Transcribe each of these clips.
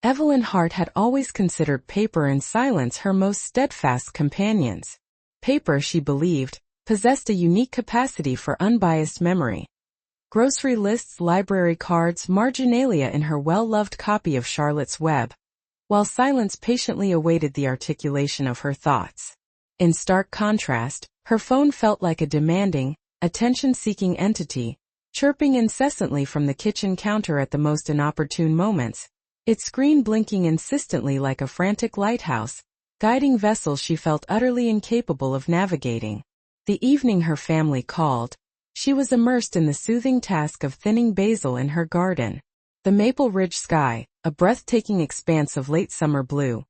Evelyn Hart had always considered paper and silence her most steadfast companions. Paper, she believed, possessed a unique capacity for unbiased memory. Grocery lists, library cards, marginalia in her well-loved copy of Charlotte's Web, while silence patiently awaited the articulation of her thoughts. In stark contrast, her phone felt like a demanding, attention-seeking entity, chirping incessantly from the kitchen counter at the most inopportune moments, its screen blinking insistently like a frantic lighthouse, guiding vessels she felt utterly incapable of navigating. The evening her family called, she was immersed in the soothing task of thinning basil in her garden. The Maple Ridge sky, a breathtaking expanse of late summer blue,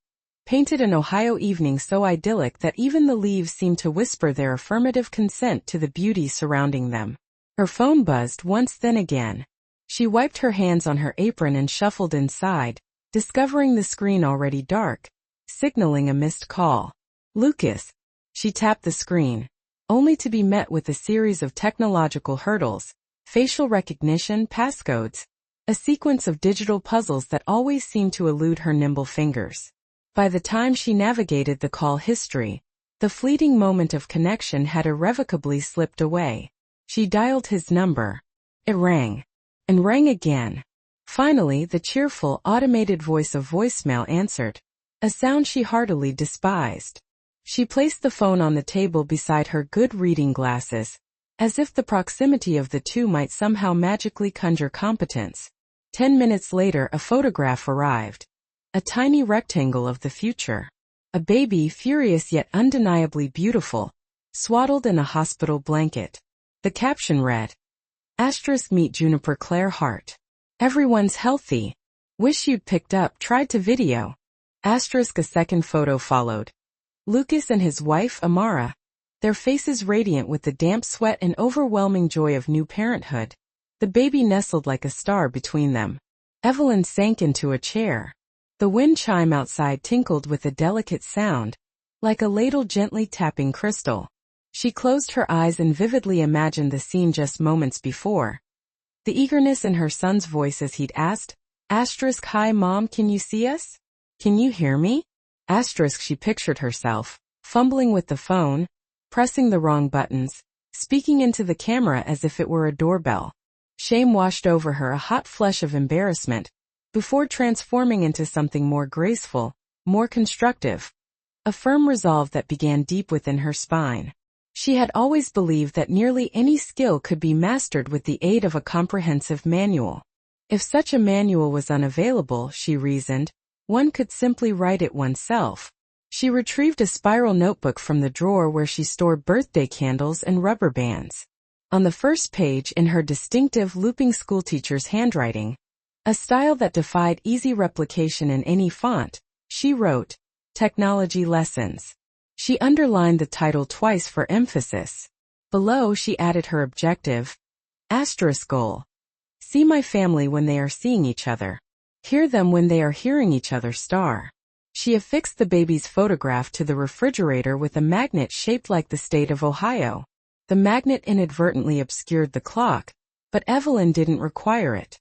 painted an Ohio evening so idyllic that even the leaves seemed to whisper their affirmative consent to the beauty surrounding them. Her phone buzzed once, then again. She wiped her hands on her apron and shuffled inside, discovering the screen already dark, signaling a missed call. Lucas. She tapped the screen, only to be met with a series of technological hurdles, facial recognition, passcodes, a sequence of digital puzzles that always seemed to elude her nimble fingers. By the time she navigated the call history, the fleeting moment of connection had irrevocably slipped away. She dialed his number. It rang. And rang again. Finally, the cheerful, automated voice of voicemail answered, a sound she heartily despised. She placed the phone on the table beside her good reading glasses, as if the proximity of the two might somehow magically conjure competence. 10 minutes later, a photograph arrived. A tiny rectangle of the future. A baby, furious yet undeniably beautiful, swaddled in a hospital blanket. The caption read, *meet Juniper Claire Hart. Everyone's healthy. Wish you'd picked up, tried to video. A second photo followed. Lucas and his wife, Amara. Their faces radiant with the damp sweat and overwhelming joy of new parenthood. The baby nestled like a star between them. Evelyn sank into a chair. The wind chime outside tinkled with a delicate sound, like a ladle gently tapping crystal. She closed her eyes and vividly imagined the scene just moments before. The eagerness in her son's voice as he'd asked, Hi Mom, can you see us? Can you hear me? She pictured herself, fumbling with the phone, pressing the wrong buttons, speaking into the camera as if it were a doorbell. Shame washed over her, a hot flush of embarrassment, before transforming into something more graceful, more constructive. A firm resolve that began deep within her spine. She had always believed that nearly any skill could be mastered with the aid of a comprehensive manual. If such a manual was unavailable, she reasoned, one could simply write it oneself. She retrieved a spiral notebook from the drawer where she stored birthday candles and rubber bands. On the first page, in her distinctive looping schoolteacher's handwriting, a style that defied easy replication in any font, she wrote, Technology Lessons. She underlined the title twice for emphasis. Below, she added her objective, goal. See my family when they are seeing each other. Hear them when they are hearing each other. She affixed the baby's photograph to the refrigerator with a magnet shaped like the state of Ohio. The magnet inadvertently obscured the clock, but Evelyn didn't require it.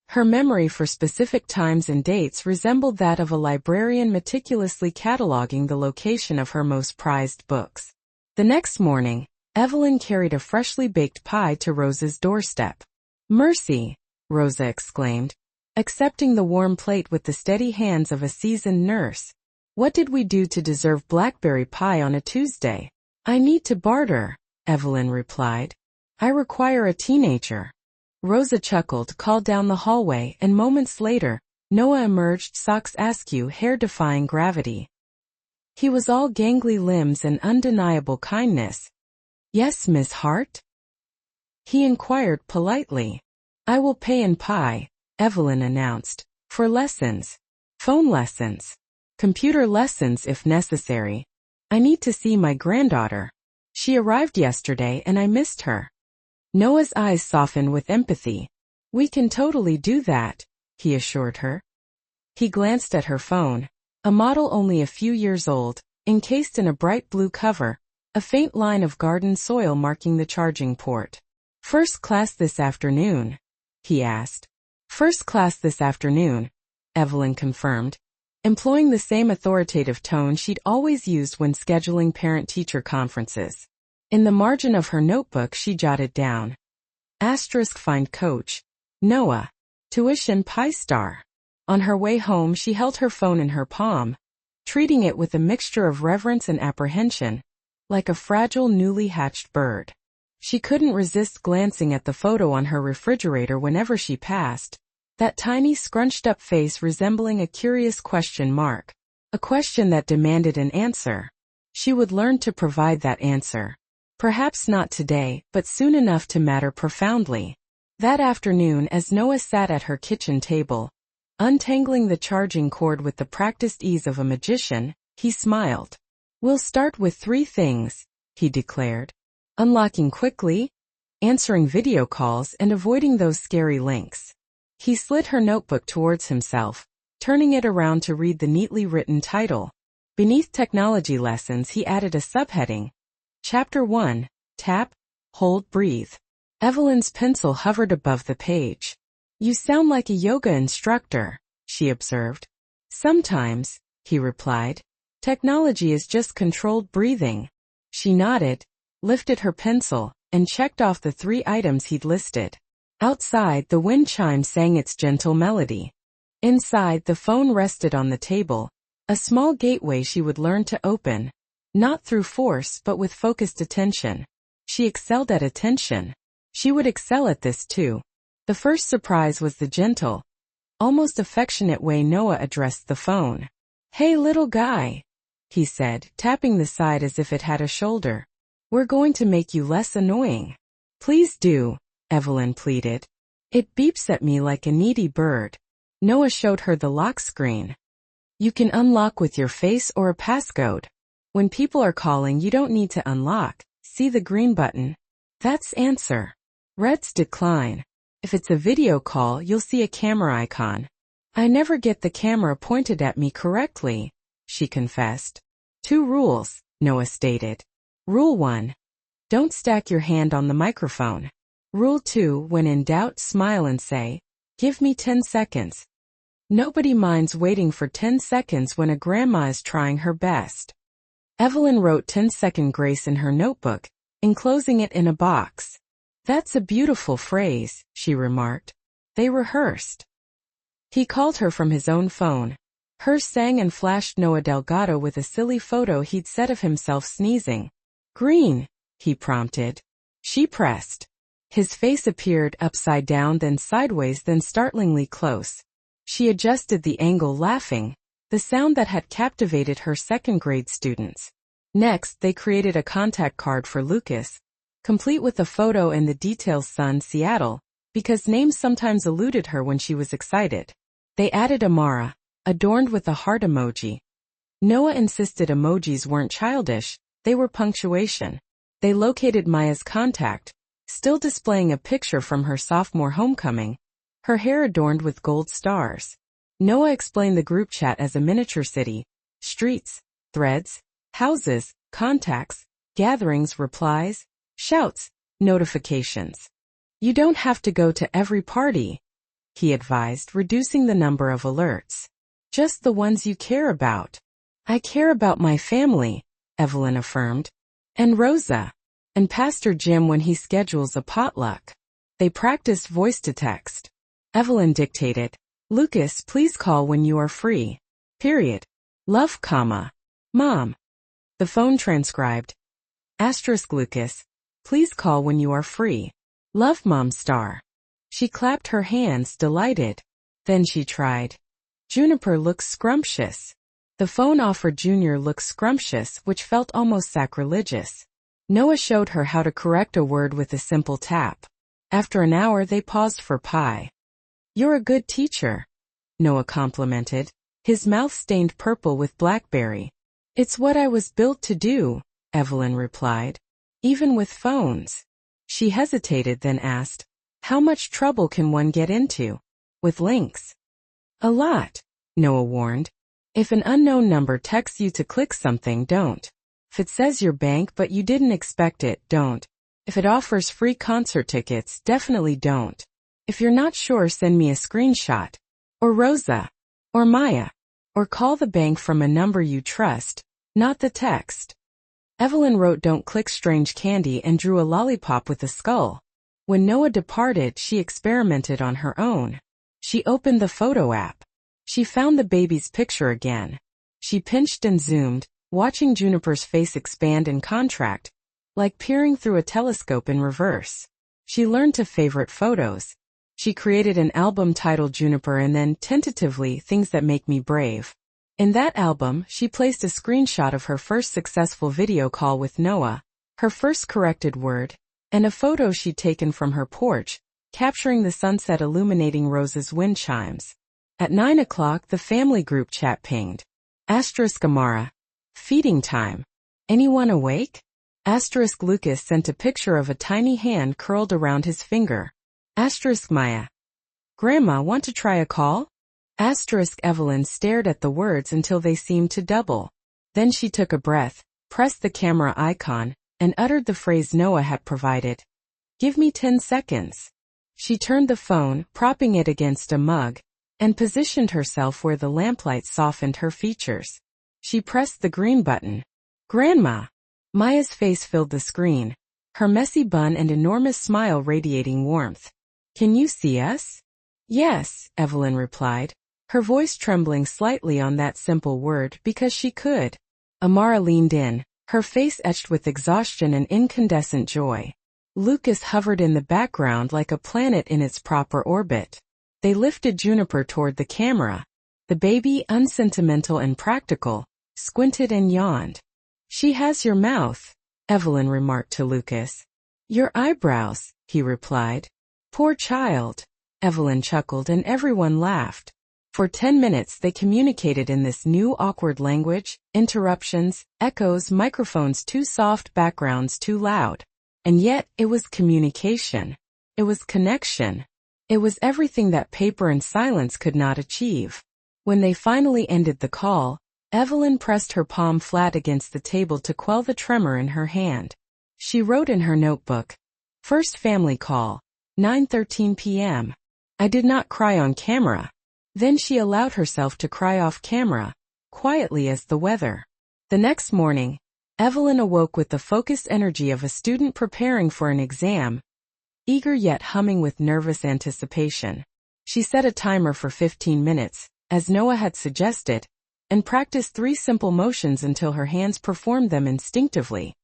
Her memory for specific times and dates resembled that of a librarian meticulously cataloging the location of her most prized books. The next morning, Evelyn carried a freshly baked pie to Rosa's doorstep. Mercy, Rosa exclaimed, accepting the warm plate with the steady hands of a seasoned nurse. What did we do to deserve blackberry pie on a Tuesday? I need to barter, Evelyn replied. I require a teenager. Rosa chuckled, called down the hallway, and moments later, Noah emerged, socks askew, hair defying gravity. He was all gangly limbs and undeniable kindness. Yes, Miss Hart? He inquired politely. I will pay in pie, Evelyn announced, for lessons. Phone lessons. Computer lessons if necessary. I need to see my granddaughter. She arrived yesterday and I missed her. Noah's eyes softened with empathy. We can totally do that, he assured her. He glanced at her phone, a model only a few years old, encased in a bright blue cover, a faint line of garden soil marking the charging port. First class this afternoon? He asked. First class this afternoon. Evelyn confirmed, employing the same authoritative tone she'd always used when scheduling parent-teacher conferences. In the margin of her notebook she jotted down, *find coach, Noah, tuition Pi star. On her way home she held her phone in her palm, treating it with a mixture of reverence and apprehension, like a fragile newly hatched bird. She couldn't resist glancing at the photo on her refrigerator whenever she passed, that tiny scrunched-up face resembling a curious question mark, a question that demanded an answer. She would learn to provide that answer. Perhaps not today, but soon enough to matter profoundly. That afternoon, as Noah sat at her kitchen table, untangling the charging cord with the practiced ease of a magician, he smiled. "We'll start with 3 things," he declared. "Unlocking quickly, answering video calls, and avoiding those scary links." He slid her notebook towards himself, turning it around to read the neatly written title. Beneath Technology Lessons he added a subheading, Chapter 1, Tap, Hold, Breathe. Evelyn's pencil hovered above the page. "You sound like a yoga instructor," she observed. "Sometimes," he replied. "Technology is just controlled breathing." She nodded, lifted her pencil, and checked off the 3 items he'd listed. Outside, the wind chime sang its gentle melody. Inside, the phone rested on the table, a small gateway she would learn to open, not through force but with focused attention. She excelled at attention. She would excel at this too. The first surprise was the gentle, almost affectionate way Noah addressed the phone. "Hey little guy," he said, tapping the side as if it had a shoulder. "We're going to make you less annoying." "Please do," Evelyn pleaded. "It beeps at me like a needy bird." Noah showed her the lock screen. "You can unlock with your face or a passcode. When people are calling you don't need to unlock. See the green button? That's answer. Red's decline. If it's a video call you'll see a camera icon." "I never get the camera pointed at me correctly," she confessed. 2 rules, Noah stated. Rule 1. Don't stack your hand on the microphone. Rule 2. When in doubt, smile and say, "Give me 10 seconds." Nobody minds waiting for 10 seconds when a grandma is trying her best. Evelyn wrote 10-second grace in her notebook, enclosing it in a box. "That's a beautiful phrase," she remarked. They rehearsed. He called her from his own phone. Hers sang and flashed Noah Delgado with a silly photo he'd set of himself sneezing. "Green," he prompted. She pressed. His face appeared upside down, then sideways, then startlingly close. She adjusted the angle, laughing, the sound that had captivated her second-grade students. Next, they created a contact card for Lucas, complete with a photo and the details Sun, Seattle, because names sometimes eluded her when she was excited. They added Amara, adorned with a heart emoji. Noah insisted emojis weren't childish, they were punctuation. They located Maya's contact, still displaying a picture from her sophomore homecoming, her hair adorned with gold stars. Noah explained the group chat as a miniature city: streets, threads, houses, contacts, gatherings, replies, shouts, notifications. "You don't have to go to every party," he advised, reducing the number of alerts. "Just the ones you care about." "I care about my family," Evelyn affirmed. "And Rosa. And Pastor Jim when he schedules a potluck." They practiced voice to text. Evelyn dictated, "Lucas, please call when you are free. Period. Love, comma. Mom." The phone transcribed, *Lucas, please call when you are free. Love, Mom star. She clapped her hands, delighted. Then she tried, "Juniper looks scrumptious." The phone offered Junior looks scrumptious, which felt almost sacrilegious. Noah showed her how to correct a word with a simple tap. After an hour they paused for pie. "You're a good teacher," Noah complimented, his mouth stained purple with blackberry. "It's what I was built to do," Evelyn replied. "Even with phones." She hesitated, then asked, "How much trouble can one get into with links?" "A lot," Noah warned. "If an unknown number texts you to click something, don't. If it says your bank but you didn't expect it, don't. If it offers free concert tickets, definitely don't. If you're not sure, send me a screenshot. Or Rosa." Or Maya. Or call the bank from a number you trust, not the text. Evelyn wrote "Don't click strange candy" and drew a lollipop with a skull. When Noah departed, she experimented on her own. She opened the photo app. She found the baby's picture again. She pinched and zoomed, watching Juniper's face expand and contract, like peering through a telescope in reverse. She learned to favorite photos. She created an album titled Juniper and then, tentatively, Things That Make Me Brave. In that album, she placed a screenshot of her first successful video call with Noah, her first corrected word, and a photo she'd taken from her porch, capturing the sunset illuminating Rose's wind chimes. At 9 o'clock, the family group chat pinged. Amara. Feeding time. Anyone awake? Lucas sent a picture of a tiny hand curled around his finger. Maya. Grandma, want to try a call? Evelyn stared at the words until they seemed to double. Then she took a breath, pressed the camera icon, and uttered the phrase Noah had provided. Give me 10 seconds. She turned the phone, propping it against a mug, and positioned herself where the lamplight softened her features. She pressed the green button. Grandma! Maya's face filled the screen, her messy bun and enormous smile radiating warmth. Can you see us? Yes, Evelyn replied, her voice trembling slightly on that simple word because she could. Amara leaned in, her face etched with exhaustion and incandescent joy. Lucas hovered in the background like a planet in its proper orbit. They lifted Juniper toward the camera. The baby, unsentimental and practical, squinted and yawned. She has your mouth, Evelyn remarked to Lucas. Your eyebrows, he replied. Poor child. Evelyn chuckled and everyone laughed. For 10 minutes they communicated in this new awkward language, interruptions, echoes, microphones too soft, backgrounds too loud. And yet, it was communication. It was connection. It was everything that paper and silence could not achieve. When they finally ended the call, Evelyn pressed her palm flat against the table to quell the tremor in her hand. She wrote in her notebook, First family call, 9:13 p.m. I did not cry on camera. Then she allowed herself to cry off camera, quietly as the weather. The next morning, Evelyn awoke with the focused energy of a student preparing for an exam, eager yet humming with nervous anticipation. She set a timer for 15 minutes, as Noah had suggested, and practiced 3 simple motions until her hands performed them instinctively.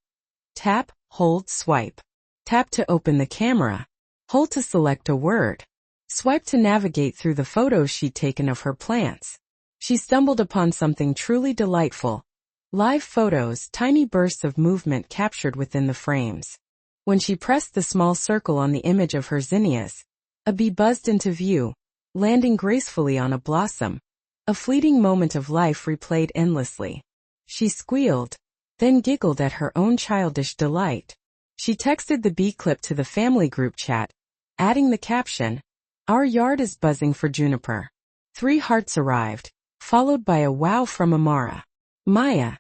Tap, hold, swipe. Tap to open the camera. Hold to select a word. Swipe to navigate through the photos she'd taken of her plants. She stumbled upon something truly delightful. Live photos, tiny bursts of movement captured within the frames. When she pressed the small circle on the image of her zinnias, a bee buzzed into view, landing gracefully on a blossom. A fleeting moment of life replayed endlessly. She squealed, then giggled at her own childish delight. She texted the bee clip to the family group chat, adding the caption, Our yard is buzzing for Juniper. 3 hearts arrived, followed by a wow from Amara. Maya.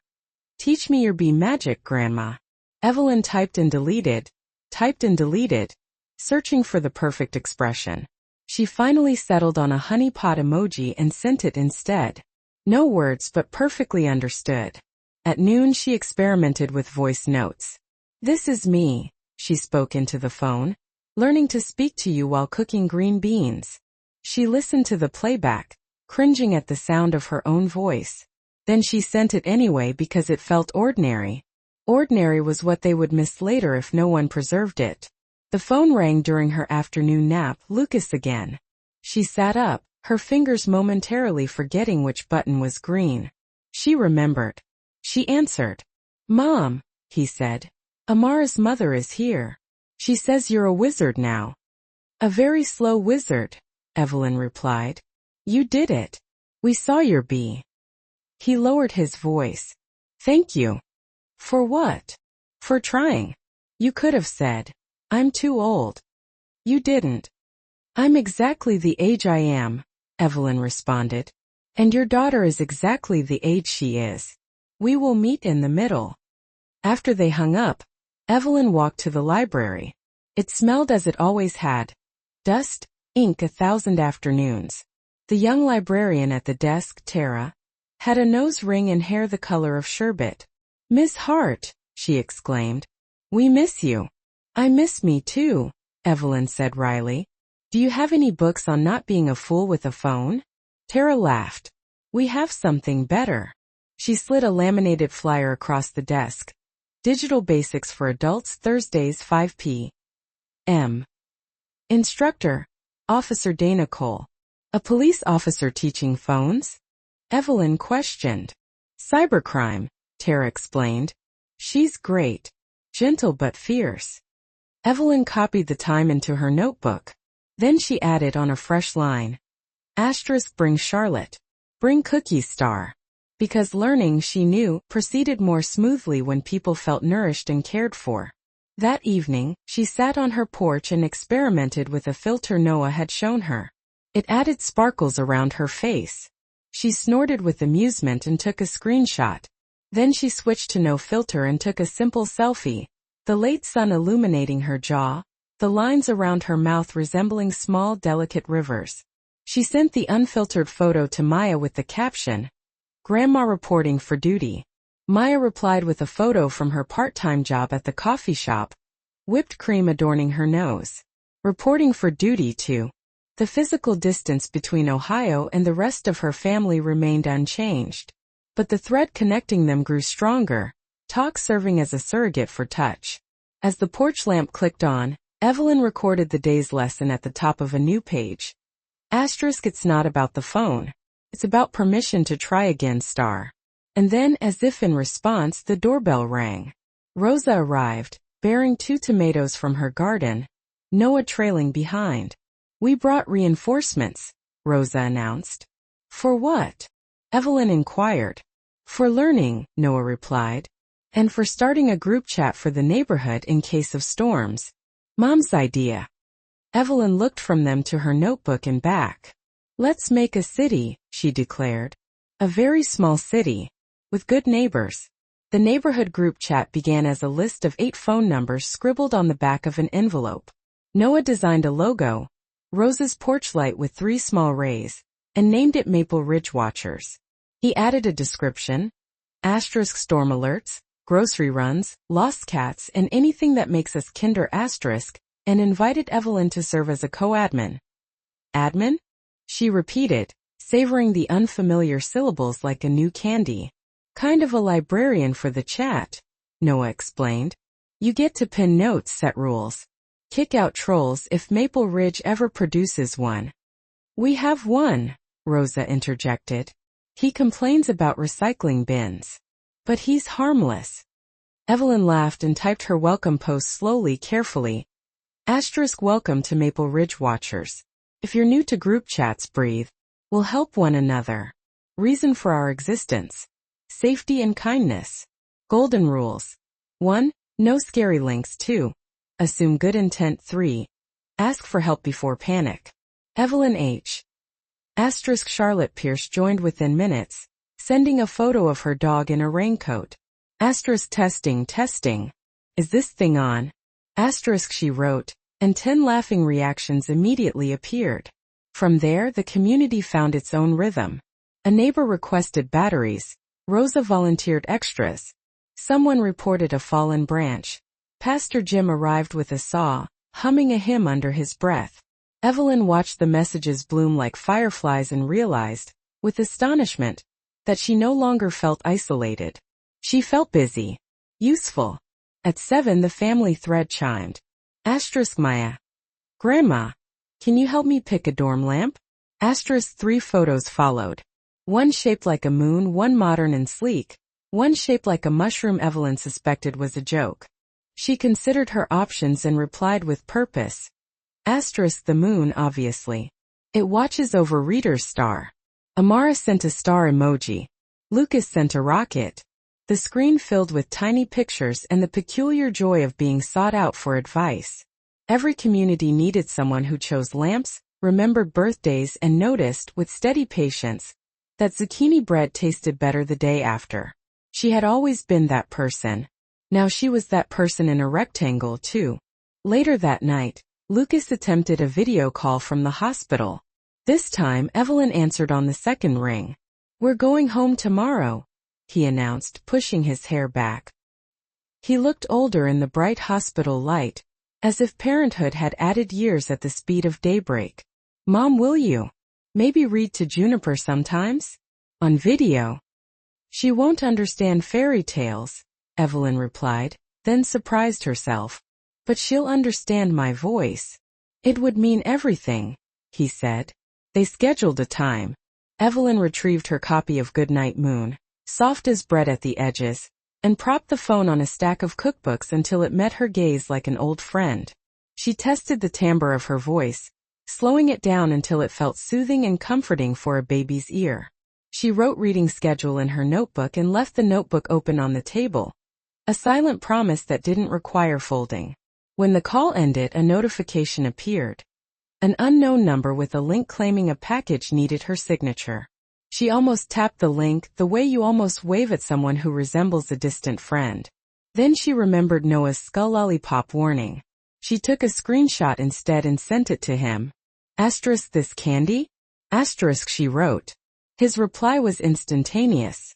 Teach me your bee magic, Grandma. Evelyn typed and deleted, searching for the perfect expression. She finally settled on a honey pot emoji and sent it instead. No words but perfectly understood. At noon she experimented with voice notes. This is me, she spoke into the phone, learning to speak to you while cooking green beans. She listened to the playback, cringing at the sound of her own voice. Then she sent it anyway because it felt ordinary. Ordinary was what they would miss later if no one preserved it. The phone rang during her afternoon nap. Lucas again. She sat up, her fingers momentarily forgetting which button was green. She remembered. She answered. Mom, he said. Amara's mother is here. She says you're a wizard now. A very slow wizard, Evelyn replied. You did it. We saw your bee. He lowered his voice. Thank you. For what? For trying. You could have said, I'm too old. You didn't. I'm exactly the age I am, Evelyn responded. And your daughter is exactly the age she is. We will meet in the middle. After they hung up, Evelyn walked to the library. It smelled as it always had. Dust, ink, 1,000 afternoons. The young librarian at the desk, Tara, had a nose ring and hair the color of sherbet. "Miss Hart," she exclaimed. "We miss you." "I miss me too," Evelyn said wryly. "Do you have any books on not being a fool with a phone?" Tara laughed. "We have something better." She slid a laminated flyer across the desk. "Digital Basics for Adults, Thursdays 5 p.m. Instructor, Officer Dana Cole. A police officer teaching phones?" Evelyn questioned. "Cybercrime," Tara explained. "She's great. Gentle but fierce." Evelyn copied the time into her notebook. Then she added on a fresh line. "Bring Charlotte. Bring cookies, star." Because learning, she knew, proceeded more smoothly when people felt nourished and cared for. That evening, she sat on her porch and experimented with a filter Noah had shown her. It added sparkles around her face. She snorted with amusement and took a screenshot. Then she switched to no filter and took a simple selfie, the late sun illuminating her jaw, the lines around her mouth resembling small, delicate rivers. She sent the unfiltered photo to Maya with the caption, "Grandma reporting for duty." Maya replied with a photo from her part-time job at the coffee shop, whipped cream adorning her nose. "Reporting for duty too." The physical distance between Ohio and the rest of her family remained unchanged. But the thread connecting them grew stronger, talk serving as a surrogate for touch. As the porch lamp clicked on, Evelyn recorded the day's lesson at the top of a new page. "It's not about the phone. It's about permission to try again, star." And then, as if in response, the doorbell rang. Rosa arrived, bearing 2 tomatoes from her garden, Noah trailing behind. "We brought reinforcements," Rosa announced. "For what?" Evelyn inquired. "For learning," Noah replied. "And for starting a group chat for the neighborhood in case of storms. Mom's idea." Evelyn looked from them to her notebook and back. "Let's make a city," she declared. "A very small city. With good neighbors." The neighborhood group chat began as a list of 8 phone numbers scribbled on the back of an envelope. Noah designed a logo, Rosa's porch light with 3 small rays, and named it Maple Ridge Watchers. He added a description, storm alerts, grocery runs, lost cats, and anything that makes us kinder and invited Evelyn to serve as a co-admin. "Admin?" she repeated, savoring the unfamiliar syllables like a new candy. "Kind of a librarian for the chat," Noah explained. "You get to pin notes, set rules. Kick out trolls if Maple Ridge ever produces one." "We have one," Rosa interjected. "He complains about recycling bins. But he's harmless." Evelyn laughed and typed her welcome post slowly, carefully. Welcome to Maple Ridge Watchers. If you're new to group chats, breathe. We'll help one another. Reason for our existence. Safety and kindness. Golden rules. 1. No scary links. 2. Assume good intent. 3. Ask for help before panic. Evelyn H. Charlotte Pierce joined within minutes, sending a photo of her dog in a raincoat. Testing. Is this thing on? She wrote, and 10 laughing reactions immediately appeared. From there, the community found its own rhythm. A neighbor requested batteries. Rosa volunteered extras. Someone reported a fallen branch. Pastor Jim arrived with a saw, humming a hymn under his breath. Evelyn watched the messages bloom like fireflies and realized, with astonishment, that she no longer felt isolated. She felt busy. Useful. At 7 the family thread chimed. Maya. Grandma, can you help me pick a dorm lamp? 3 photos followed. One shaped like a moon, one modern and sleek, one shaped like a mushroom Evelyn suspected was a joke. She considered her options and replied with purpose. The moon, obviously. It watches over reader's star. Amara sent a star emoji. Lucas sent a rocket. The screen filled with tiny pictures and the peculiar joy of being sought out for advice. Every community needed someone who chose lamps, remembered birthdays, and noticed, with steady patience, that zucchini bread tasted better the day after. She had always been that person. Now she was that person in a rectangle, too. Later that night, Lucas attempted a video call from the hospital. This time, Evelyn answered on the second ring. "We're going home tomorrow," he announced, pushing his hair back. He looked older in the bright hospital light, as if parenthood had added years at the speed of daybreak. "Mom, will you maybe read to Juniper sometimes? On video?" "She won't understand fairy tales," Evelyn replied, then surprised herself. "But she'll understand my voice. It would mean everything," he said. They scheduled a time. Evelyn retrieved her copy of Goodnight Moon, soft as bread at the edges, and propped the phone on a stack of cookbooks until it met her gaze like an old friend. She tested the timbre of her voice, slowing it down until it felt soothing and comforting for a baby's ear. She wrote reading schedule in her notebook and left the notebook open on the table, a silent promise that didn't require folding. When the call ended, a notification appeared. An unknown number with a link claiming a package needed her signature. She almost tapped the link, the way you almost wave at someone who resembles a distant friend. Then she remembered Noah's skull lollipop warning. She took a screenshot instead and sent it to him. "Asterisk this candy?" Asterisk, she wrote. His reply was instantaneous.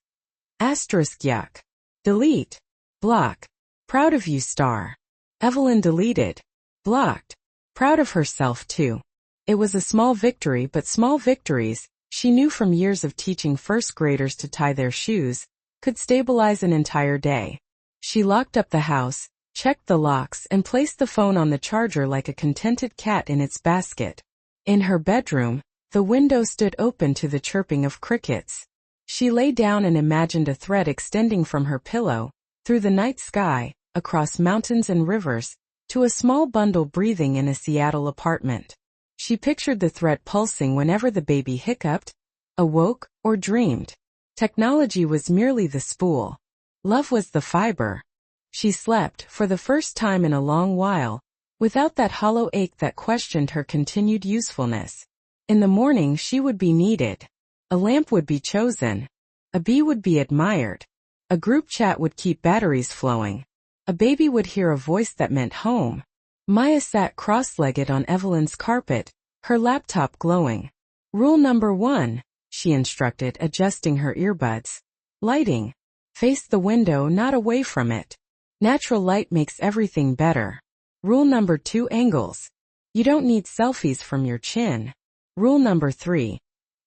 Asterisk yuck. Delete. Block. Proud of you star. Evelyn deleted. Blocked. Proud of herself too. It was a small victory, but small victories, she knew from years of teaching first graders to tie their shoes, could stabilize an entire day. She locked up the house, checked the locks, and placed the phone on the charger like a contented cat in its basket. In her bedroom, the window stood open to the chirping of crickets. She lay down and imagined a thread extending from her pillow, through the night sky, across mountains and rivers, to a small bundle breathing in a Seattle apartment. She pictured the thread pulsing whenever the baby hiccuped, awoke, or dreamed. Technology was merely the spool. Love was the fiber. She slept, for the first time in a long while, without that hollow ache that questioned her continued usefulness. In the morning she would be needed. A lamp would be chosen. A bee would be admired. A group chat would keep batteries flowing. A baby would hear a voice that meant home. Maya sat cross-legged on Evelyn's carpet, her laptop glowing. "Rule number 1, she instructed, adjusting her earbuds. "Lighting. Face the window, not away from it. Natural light makes everything better. Rule number 2, angles. You don't need selfies from your chin. Rule number 3,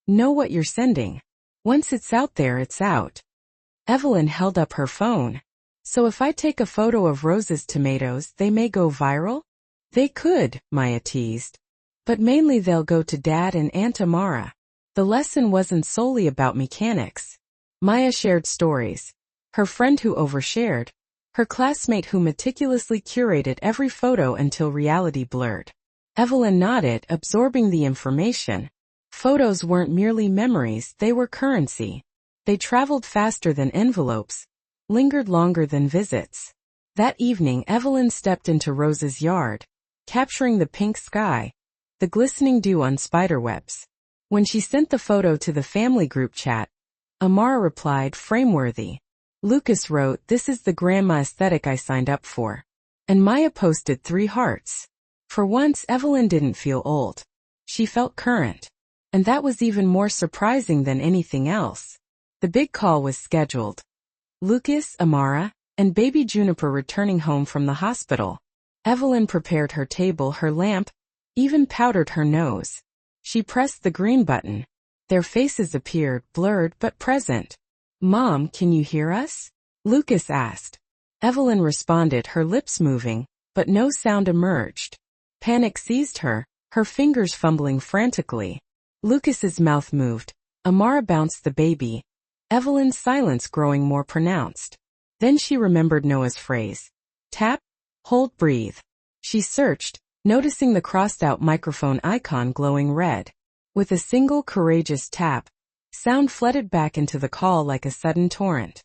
know what you're sending. Once it's out there, it's out." Evelyn held up her phone. "So if I take a photo of Rose's tomatoes, they may go viral?" "They could," Maya teased. "But mainly they'll go to Dad and Aunt Amara." The lesson wasn't solely about mechanics. Maya shared stories. Her friend who overshared. Her classmate who meticulously curated every photo until reality blurred. Evelyn nodded, absorbing the information. Photos weren't merely memories, they were currency. They traveled faster than envelopes, lingered longer than visits. That evening, Evelyn stepped into Rose's yard, capturing the pink sky, the glistening dew on spiderwebs. When she sent the photo to the family group chat, Amara replied, "Frameworthy." Lucas wrote, "This is the grandma aesthetic I signed up for." And Maya posted 3 hearts. For once, Evelyn didn't feel old. She felt current. And that was even more surprising than anything else. The big call was scheduled. Lucas, Amara, and baby Juniper returning home from the hospital. Evelyn prepared her table, her lamp, even powdered her nose. She pressed the green button. Their faces appeared, blurred but present. "Mom, can you hear us?" Lucas asked. Evelyn responded, her lips moving, but no sound emerged. Panic seized her, her fingers fumbling frantically. Lucas's mouth moved. Amara bounced the baby. Evelyn's silence growing more pronounced. Then she remembered Noah's phrase. Tap, hold, breathe. She searched, noticing the crossed-out microphone icon glowing red. With a single courageous tap, sound flooded back into the call like a sudden torrent.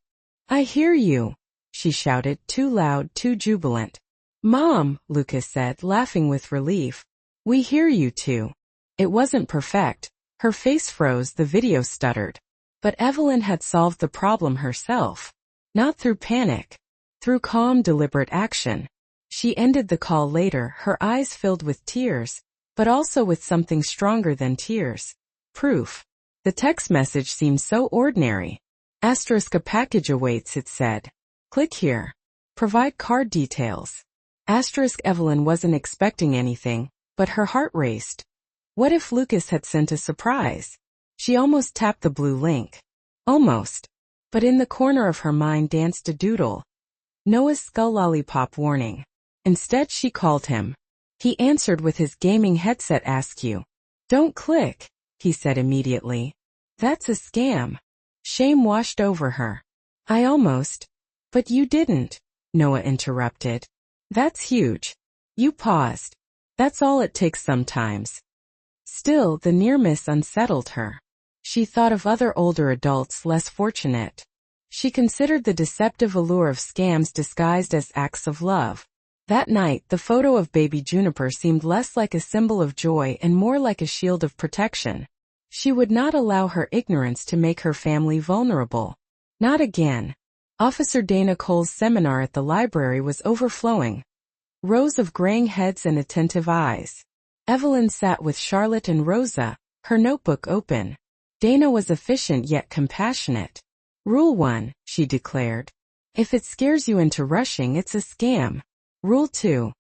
"I hear you," she shouted, too loud, too jubilant. "Mom," Lucas said, laughing with relief. "We hear you too." It wasn't perfect. Her face froze, the video stuttered. But Evelyn had solved the problem herself. Not through panic. Through calm, deliberate action. She ended the call later, her eyes filled with tears, but also with something stronger than tears. Proof. The text message seemed so ordinary. Asterisk a package awaits, it said. Click here. Provide card details. Asterisk Evelyn wasn't expecting anything, but her heart raced. What if Lucas had sent a surprise? She almost tapped the blue link. Almost. But in the corner of her mind danced a doodle. Noah's skull lollipop warning. Instead she called him. He answered with his gaming headset askew. Don't click, he said immediately. That's a scam. Shame washed over her. I almost. But you didn't, Noah interrupted. That's huge. You paused. That's all it takes sometimes. Still, the near miss unsettled her. She thought of other older adults less fortunate. She considered the deceptive allure of scams disguised as acts of love. That night, the photo of baby Juniper seemed less like a symbol of joy and more like a shield of protection. She would not allow her ignorance to make her family vulnerable. Not again. Officer Dana Cole's seminar at the library was overflowing. Rows of graying heads and attentive eyes. Evelyn sat with Charlotte and Rosa, her notebook open. Dana was efficient yet compassionate. Rule 1, she declared. If it scares you into rushing, it's a scam. Rule 2.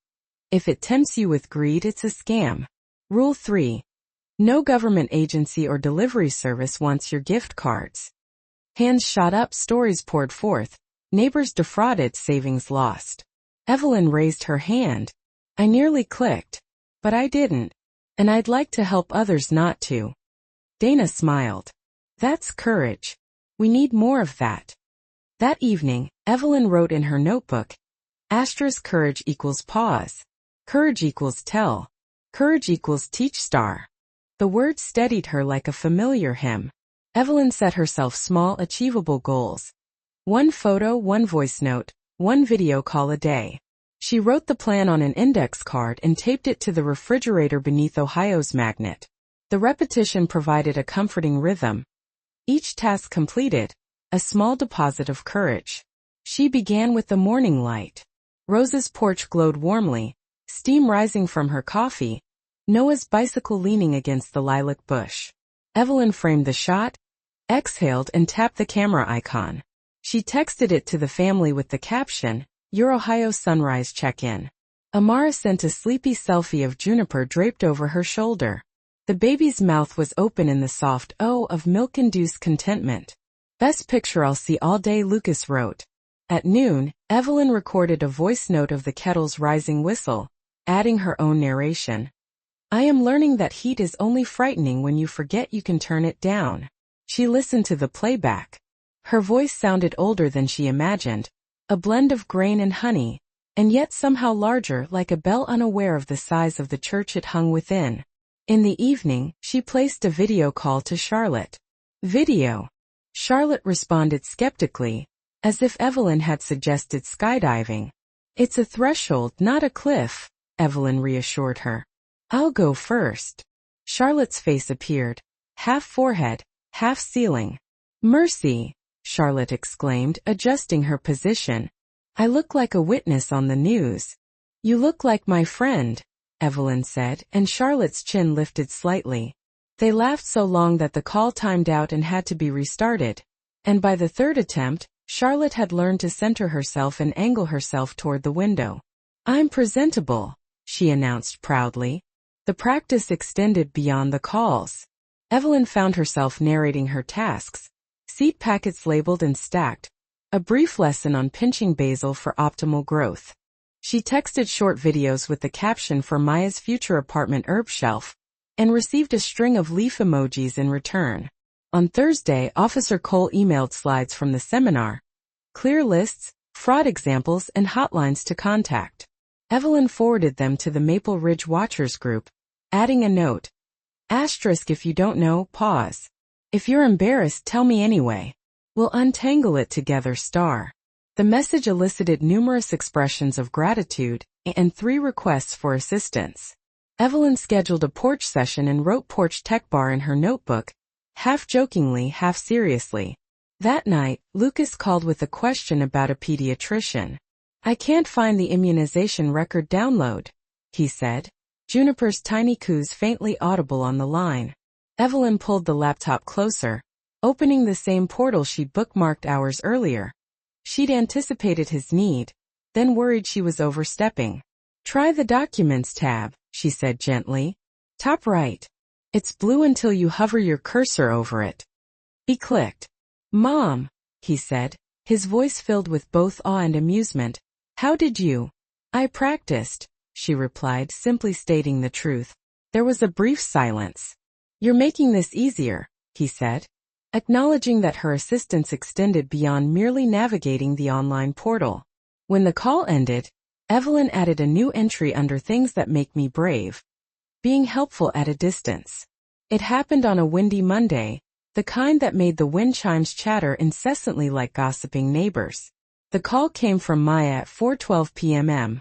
If it tempts you with greed, it's a scam. Rule 3. No government agency or delivery service wants your gift cards. Hands shot up, stories poured forth. Neighbors defrauded, savings lost. Evelyn raised her hand. I nearly clicked. But I didn't. And I'd like to help others not to. Dana smiled. That's courage. We need more of that. That evening, Evelyn wrote in her notebook. Asterisk courage equals pause. Courage equals tell. Courage equals teach star. The words steadied her like a familiar hymn. Evelyn set herself small, achievable goals. 1 photo, 1 voice note, 1 video call a day. She wrote the plan on an index card and taped it to the refrigerator beneath Ohio's magnet. The repetition provided a comforting rhythm. Each task completed, a small deposit of courage. She began with the morning light. Rosa's porch glowed warmly, steam rising from her coffee, Noah's bicycle leaning against the lilac bush. Evelyn framed the shot, exhaled and tapped the camera icon. She texted it to the family with the caption, Your Ohio Sunrise Check-in. Amara sent a sleepy selfie of Juniper draped over her shoulder. The baby's mouth was open in the soft O of milk-induced contentment. Best picture I'll see all day, Lucas wrote. At noon, Evelyn recorded a voice note of the kettle's rising whistle, adding her own narration. I am learning that heat is only frightening when you forget you can turn it down. She listened to the playback. Her voice sounded older than she imagined, a blend of grain and honey, and yet somehow larger, like a bell, unaware of the size of the church it hung within. In the evening, she placed a video call to Charlotte. Video. Charlotte responded skeptically, as if Evelyn had suggested skydiving. It's a threshold, not a cliff, Evelyn reassured her. I'll go first. Charlotte's face appeared, half forehead, half ceiling. Mercy, Charlotte exclaimed, adjusting her position. I look like a witness on the news. You look like my friend, Evelyn said, and Charlotte's chin lifted slightly. They laughed so long that the call timed out and had to be restarted. And by the third attempt, Charlotte had learned to center herself and angle herself toward the window. I'm presentable, she announced proudly. The practice extended beyond the calls. Evelyn found herself narrating her tasks. Seed packets labeled and stacked. A brief lesson on pinching basil for optimal growth. She texted short videos with the caption for Maya's future apartment herb shelf, and received a string of leaf emojis in return. On Thursday, Officer Cole emailed slides from the seminar, clear lists, fraud examples, and hotlines to contact. Evelyn forwarded them to the Maple Ridge Watchers group, adding a note. Asterisk if you don't know, pause. If you're embarrassed, tell me anyway. We'll untangle it together, star. The message elicited numerous expressions of gratitude and 3 requests for assistance. Evelyn scheduled a porch session and wrote porch tech bar in her notebook, half jokingly, half seriously. That night, Lucas called with a question about a pediatrician. I can't find the immunization record download, he said. Juniper's tiny coos faintly audible on the line. Evelyn pulled the laptop closer, opening the same portal she'd bookmarked hours earlier. She'd anticipated his need, then worried she was overstepping. Try the Documents tab, she said gently. Top right. It's blue until you hover your cursor over it. He clicked. Mom, he said, his voice filled with both awe and amusement. How did you? I practiced, she replied, simply stating the truth. There was a brief silence. You're making this easier, he said, acknowledging that her assistance extended beyond merely navigating the online portal. When the call ended, Evelyn added a new entry under Things That Make Me Brave. Being helpful at a distance. It happened on a windy Monday, the kind that made the wind chimes chatter incessantly like gossiping neighbors. The call came from Maya at 4:12 p.m.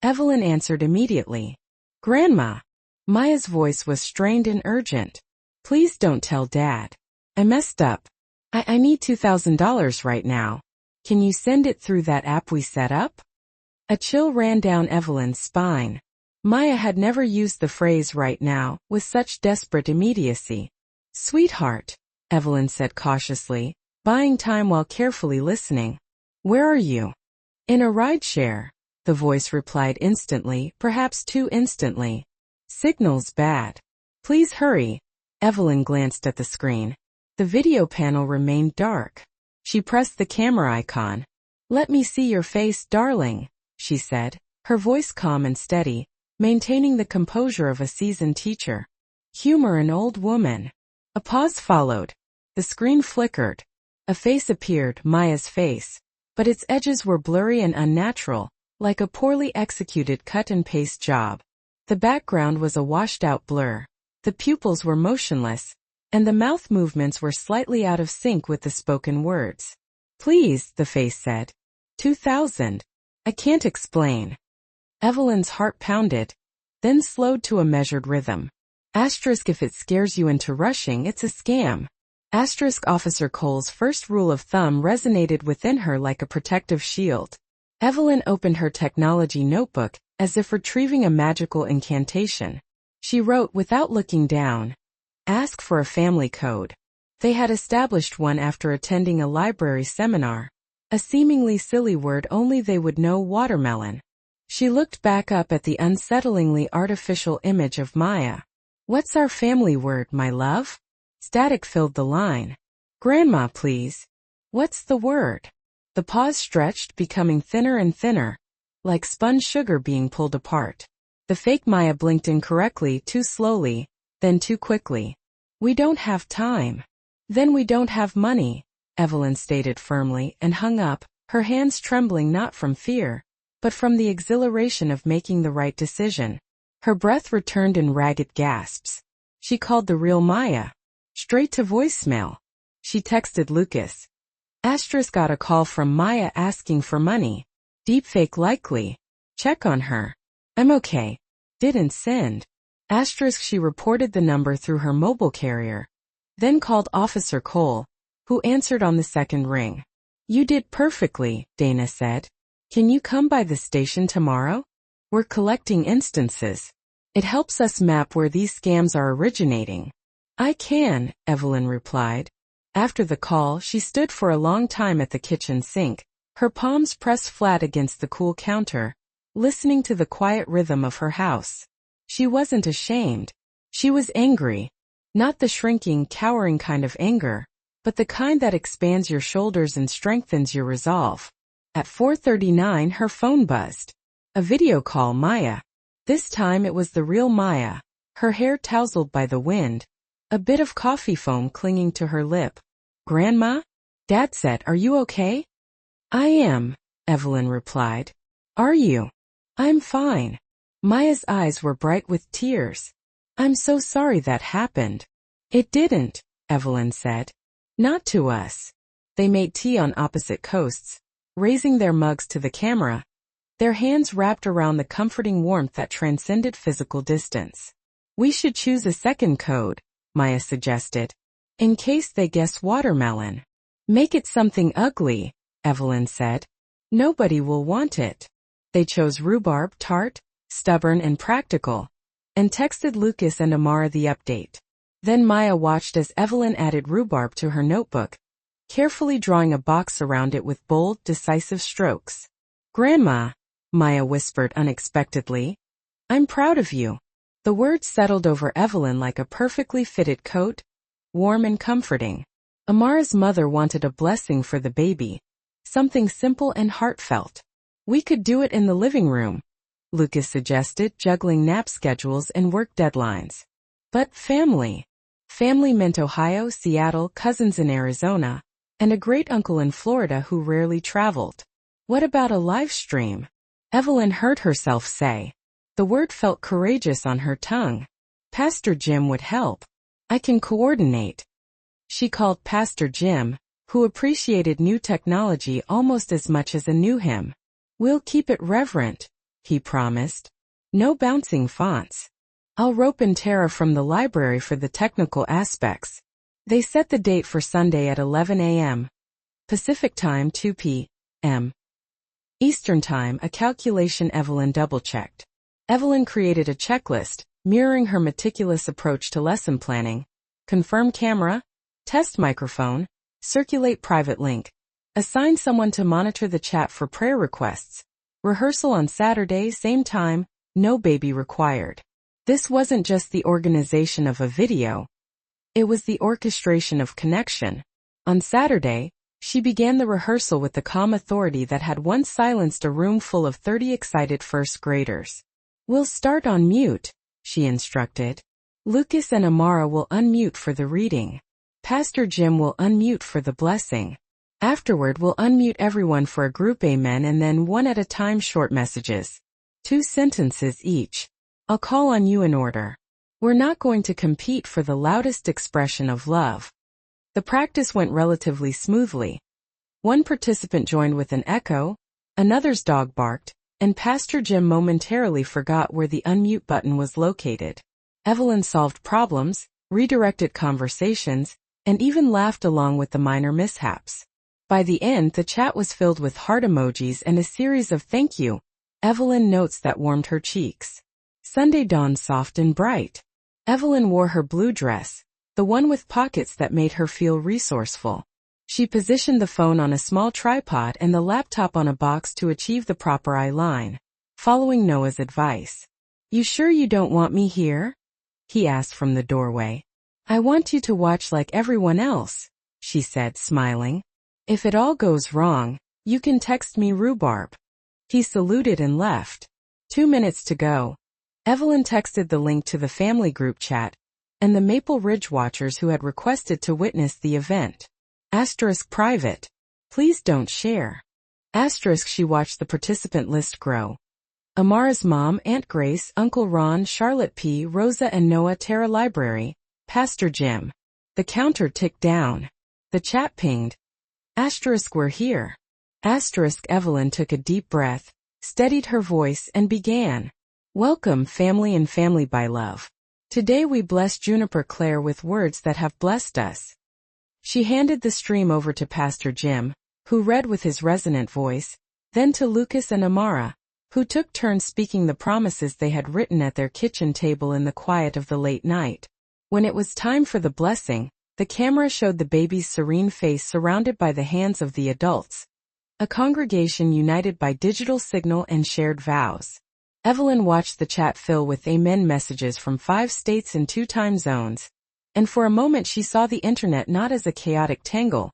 Evelyn answered immediately. Grandma. Maya's voice was strained and urgent. Please don't tell Dad. I messed up. I need $2,000 right now. Can you send it through that app we set up? A chill ran down Evelyn's spine. Maya had never used the phrase right now with such desperate immediacy. Sweetheart, Evelyn said cautiously, buying time while carefully listening. Where are you? In a rideshare, the voice replied instantly, perhaps too instantly. Signal's bad. Please hurry. Evelyn glanced at the screen. The video panel remained dark. She pressed the camera icon. Let me see your face, darling, she said, her voice calm and steady, maintaining the composure of a seasoned teacher. Humor an old woman. A pause followed. The screen flickered. A face appeared, Maya's face, but its edges were blurry and unnatural, like a poorly executed cut-and-paste job. The background was a washed-out blur. The pupils were motionless, and the mouth movements were slightly out of sync with the spoken words. Please, the face said. 2,000. I can't explain. Evelyn's heart pounded, then slowed to a measured rhythm. Asterisk if it scares you into rushing, it's a scam. Asterisk Officer Cole's first rule of thumb resonated within her like a protective shield. Evelyn opened her technology notebook, as if retrieving a magical incantation. She wrote without looking down. Ask for a family code. They had established one after attending a library seminar. A seemingly silly word only they would know: watermelon. She looked back up at the unsettlingly artificial image of Maya. What's our family word, my love? Static filled the line. Grandma, please. What's the word? The pause stretched, becoming thinner and thinner, like spun sugar being pulled apart. The fake Maya blinked incorrectly, too slowly, then too quickly. We don't have time. Then we don't have money, Evelyn stated firmly and hung up, her hands trembling not from fear, but from the exhilaration of making the right decision. Her breath returned in ragged gasps. She called the real Maya. Straight to voicemail. She texted Lucas. Asterisk got a call from Maya asking for money. Deepfake likely. Check on her. I'm okay. Didn't send. Asterisk she reported the number through her mobile carrier. Then called Officer Cole, who answered on the second ring. You did perfectly, Dana said. Can you come by the station tomorrow? We're collecting instances. It helps us map where these scams are originating. I can, Evelyn replied. After the call, she stood for a long time at the kitchen sink, her palms pressed flat against the cool counter, listening to the quiet rhythm of her house. She wasn't ashamed. She was angry. Not the shrinking, cowering kind of anger, but the kind that expands your shoulders and strengthens your resolve. At 4:39 her phone buzzed. A video call, Maya. This time it was the real Maya, her hair tousled by the wind, a bit of coffee foam clinging to her lip. Grandma? Dad said, are you okay? I am, Evelyn replied. Are you? I'm fine. Maya's eyes were bright with tears. I'm so sorry that happened. It didn't, Evelyn said. Not to us. They made tea on opposite coasts, raising their mugs to the camera, their hands wrapped around the comforting warmth that transcended physical distance. We should choose a second code, Maya suggested, in case they guess watermelon. Make it something ugly, Evelyn said. Nobody will want it. They chose rhubarb, tart, stubborn and practical, and texted Lucas and Amara the update. Then Maya watched as Evelyn added rhubarb to her notebook, carefully drawing a box around it with bold, decisive strokes. "Grandma," Maya whispered unexpectedly, "I'm proud of you." The words settled over Evelyn like a perfectly fitted coat, warm and comforting. Amara's mother wanted a blessing for the baby, something simple and heartfelt. "We could do it in the living room," Lucas suggested, juggling nap schedules and work deadlines. But family. Family meant Ohio, Seattle, cousins in Arizona, and a great-uncle in Florida who rarely traveled. "What about a live stream?" Evelyn heard herself say. The word felt courageous on her tongue. "Pastor Jim would help. I can coordinate." She called Pastor Jim, who appreciated new technology almost as much as a new hymn. "We'll keep it reverent," he promised. "No bouncing fonts. I'll rope in Tara from the library for the technical aspects." They set the date for Sunday at 11 a.m. Pacific Time, 2 p.m. Eastern Time, a calculation Evelyn double-checked. Evelyn created a checklist, mirroring her meticulous approach to lesson planning. Confirm camera, test microphone, circulate private link, assign someone to monitor the chat for prayer requests, rehearsal on Saturday, same time, no baby required. This wasn't just the organization of a video. It was the orchestration of connection. On Saturday, she began the rehearsal with the calm authority that had once silenced a room full of 30 excited first graders. "We'll start on mute," she instructed. "Lucas and Amara will unmute for the reading. Pastor Jim will unmute for the blessing. Afterward, we'll unmute everyone for a group amen and then one at a time short messages. 2 sentences each. I'll call on you in order. We're not going to compete for the loudest expression of love." The practice went relatively smoothly. One participant joined with an echo, another's dog barked, and Pastor Jim momentarily forgot where the unmute button was located. Evelyn solved problems, redirected conversations, and even laughed along with the minor mishaps. By the end, the chat was filled with heart emojis and a series of "thank you" Evelyn notes that warmed her cheeks. Sunday dawned soft and bright. Evelyn wore her blue dress, the one with pockets that made her feel resourceful. She positioned the phone on a small tripod and the laptop on a box to achieve the proper eye line, following Noah's advice. "You sure you don't want me here?" he asked from the doorway. "I want you to watch like everyone else," she said, smiling. "If it all goes wrong, you can text me rhubarb." He saluted and left. 2 minutes to go. Evelyn texted the link to the family group chat and the Maple Ridge watchers who had requested to witness the event. *private. Please don't share. She watched the participant list grow. Amara's mom, Aunt Grace, Uncle Ron, Charlotte P., Rosa and Noah, Tara Library, Pastor Jim. The counter ticked down. The chat pinged. We're here. Evelyn took a deep breath, steadied her voice and began. "Welcome family and family by love. Today we bless Juniper Claire with words that have blessed us." She handed the stream over to Pastor Jim, who read with his resonant voice, then to Lucas and Amara, who took turns speaking the promises they had written at their kitchen table in the quiet of the late night. When it was time for the blessing, the camera showed the baby's serene face surrounded by the hands of the adults, a congregation united by digital signal and shared vows. Evelyn watched the chat fill with amen messages from 5 states and 2 time zones, and for a moment she saw the internet not as a chaotic tangle,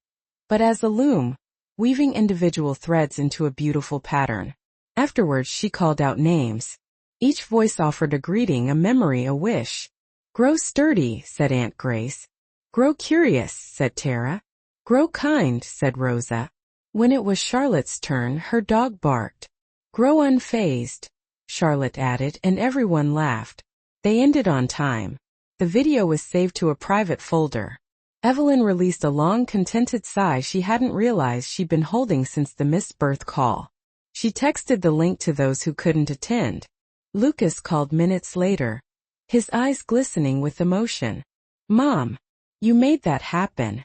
but as a loom, weaving individual threads into a beautiful pattern. Afterwards she called out names. Each voice offered a greeting, a memory, a wish. "Grow sturdy," said Aunt Grace. "Grow curious," said Tara. "Grow kind," said Rosa. When it was Charlotte's turn, her dog barked. "Grow unfazed," Charlotte added, and everyone laughed. They ended on time. The video was saved to a private folder. Evelyn released a long, contented sigh she hadn't realized she'd been holding since the missed birth call. She texted the link to those who couldn't attend. Lucas called minutes later, his eyes glistening with emotion. "Mom, you made that happen."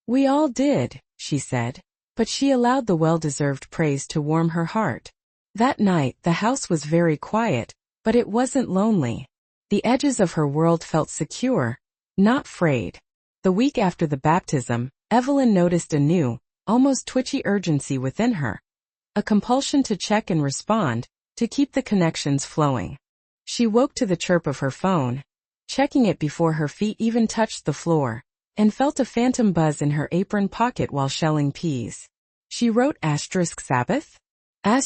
"We all did," she said, but she allowed the well-deserved praise to warm her heart. That night, the house was very quiet, but it wasn't lonely. The edges of her world felt secure, not frayed. The week after the baptism, Evelyn noticed a new, almost twitchy urgency within her. A compulsion to check and respond, to keep the connections flowing. She woke to the chirp of her phone, checking it before her feet even touched the floor, and felt a phantom buzz in her apron pocket while shelling peas. She wrote *Sabbath? At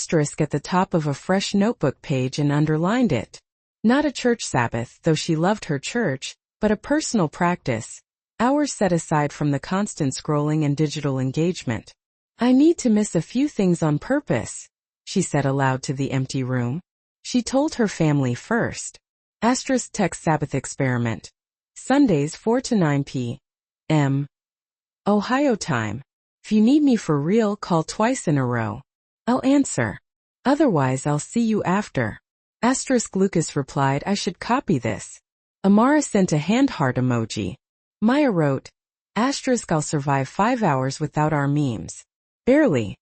the top of a fresh notebook page and underlined it. Not a church Sabbath, though she loved her church, but a personal practice, hours set aside from the constant scrolling and digital engagement. I need to miss a few things on purpose, she said aloud to the empty room. She told her family first. Text Sabbath experiment. Sundays 4 to 9 p.m. Ohio time. If you need me for real, call twice in a row. I'll answer. Otherwise I'll see you after. Lucas replied, I should copy this. Amara sent a hand heart emoji. Maya wrote, I'll survive 5 hours without our memes. Barely.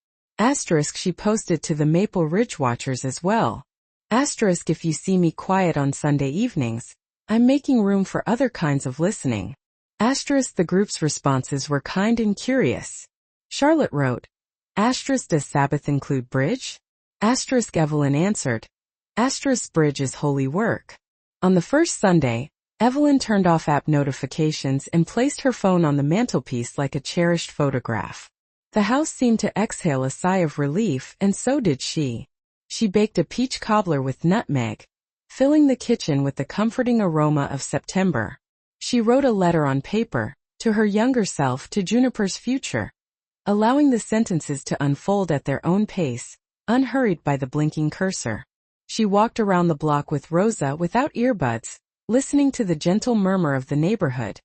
She posted to the Maple Ridge Watchers as well. If you see me quiet on Sunday evenings, I'm making room for other kinds of listening. The group's responses were kind and curious. Charlotte wrote, does Sabbath include bridge? Evelyn answered, bridge is holy work. On the first Sunday, Evelyn turned off app notifications and placed her phone on the mantelpiece like a cherished photograph. The house seemed to exhale a sigh of relief, and so did she. She baked a peach cobbler with nutmeg, filling the kitchen with the comforting aroma of September. She wrote a letter on paper, to her younger self, to Juniper's future, allowing the sentences to unfold at their own pace, unhurried by the blinking cursor. She walked around the block with Rosa without earbuds, listening to the gentle murmur of the neighborhood.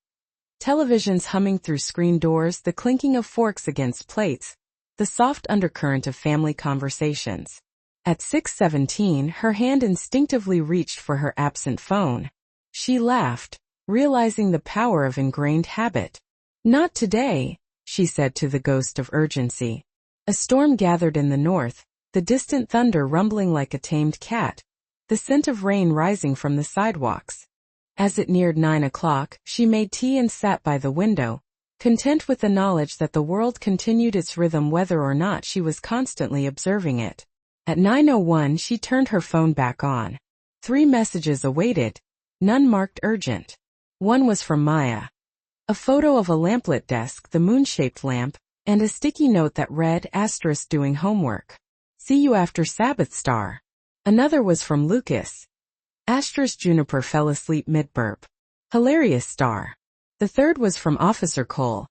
Televisions humming through screen doors, the clinking of forks against plates, the soft undercurrent of family conversations. At 6:17, her hand instinctively reached for her absent phone. She laughed, realizing the power of ingrained habit. Not today, she said to the ghost of urgency. A storm gathered in the north, the distant thunder rumbling like a tamed cat, the scent of rain rising from the sidewalks. As it neared 9 o'clock, she made tea and sat by the window, content with the knowledge that the world continued its rhythm whether or not she was constantly observing it. At 9:01 she turned her phone back on. 3 messages awaited, none marked urgent. One was from Maya. A photo of a lamplit desk, the moon-shaped lamp, and a sticky note that read, doing homework. See you after Sabbath star. Another was from Lucas. Juniper fell asleep mid-burp. Hilarious star. The third was from Officer Cole.